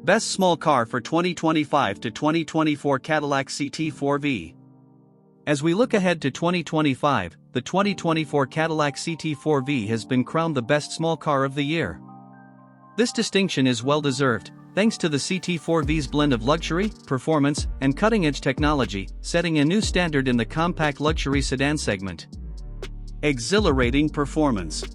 Best small car for 2025 to 2024 Cadillac CT4-V. As we look ahead to 2025, the 2024 Cadillac CT4-V has been crowned the best small car of the year. This distinction is well-deserved, thanks to the CT4-V's blend of luxury, performance, and cutting-edge technology, setting a new standard in the compact luxury sedan segment. Exhilarating performance.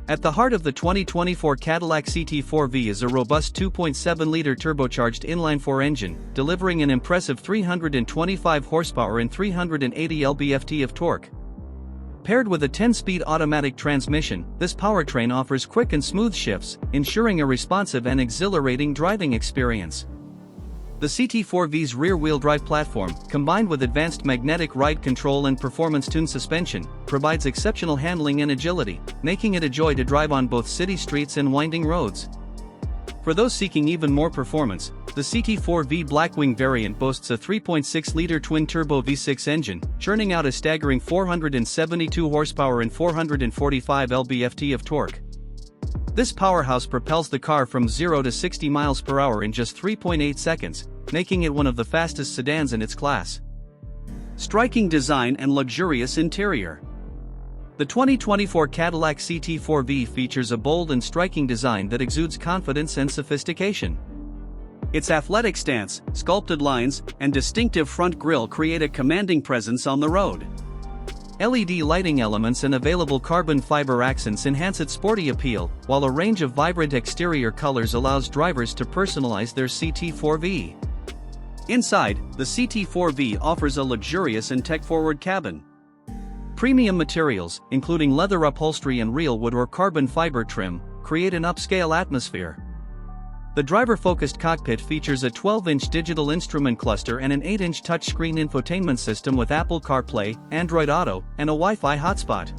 At the heart of the 2024 Cadillac CT4-V is a robust 2.7-liter turbocharged inline-4 engine, delivering an impressive 325 horsepower and 380 lb-ft of torque. Paired with a 10-speed automatic transmission, this powertrain offers quick and smooth shifts, ensuring a responsive and exhilarating driving experience. The CT4-V's rear-wheel drive platform, combined with advanced magnetic ride control and performance-tuned suspension, provides exceptional handling and agility, making it a joy to drive on both city streets and winding roads. For those seeking even more performance, the CT4-V Blackwing variant boasts a 3.6-liter twin-turbo V6 engine, churning out a staggering 472 horsepower and 445 lb-ft of torque. This powerhouse propels the car from 0 to 60 miles per hour in just 3.8 seconds, making it one of the fastest sedans in its class. Striking design and luxurious interior. The 2024 Cadillac CT4-V features a bold and striking design that exudes confidence and sophistication. Its athletic stance, sculpted lines, and distinctive front grille create a commanding presence on the road. LED lighting elements and available carbon fiber accents enhance its sporty appeal, while a range of vibrant exterior colors allows drivers to personalize their CT4-V. Inside, the CT4-V offers a luxurious and tech-forward cabin. Premium materials, including leather upholstery and real wood or carbon fiber trim, create an upscale atmosphere. The driver-focused cockpit features a 12-inch digital instrument cluster and an 8-inch touchscreen infotainment system with Apple CarPlay, Android Auto, and a Wi-Fi hotspot.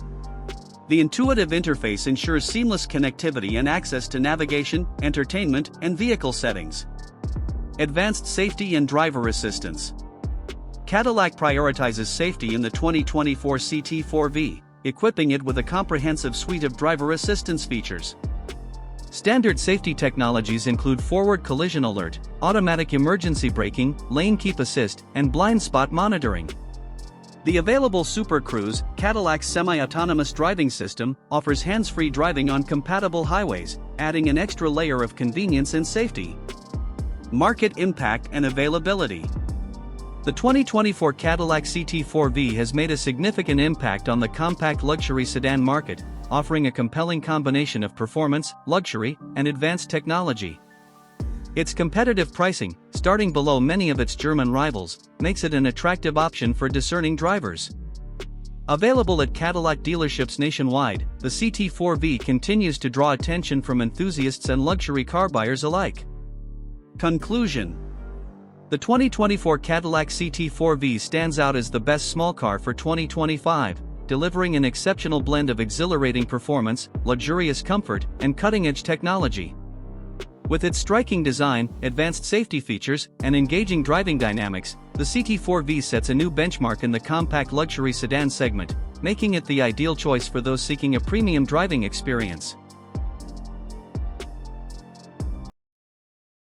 The intuitive interface ensures seamless connectivity and access to navigation, entertainment, and vehicle settings. Advanced safety and driver assistance. Cadillac prioritizes safety in the 2024 CT4-V, equipping it with a comprehensive suite of driver assistance features. Standard safety technologies include forward collision alert, automatic emergency braking, lane keep assist, and blind spot monitoring. The available Super Cruise, Cadillac's semi-autonomous driving system, offers hands-free driving on compatible highways, adding an extra layer of convenience and safety. Market impact and availability. The 2024 Cadillac CT4-V has made a significant impact on the compact luxury sedan market, offering a compelling combination of performance, luxury, and advanced technology. Its competitive pricing, starting below many of its German rivals, makes it an attractive option for discerning drivers. Available at Cadillac dealerships nationwide, the CT4-V continues to draw attention from enthusiasts and luxury car buyers alike. Conclusion. The 2024 Cadillac CT4-V stands out as the best small car for 2025, delivering an exceptional blend of exhilarating performance, luxurious comfort, and cutting-edge technology. With its striking design, advanced safety features, and engaging driving dynamics, the CT4-V sets a new benchmark in the compact luxury sedan segment, making it the ideal choice for those seeking a premium driving experience.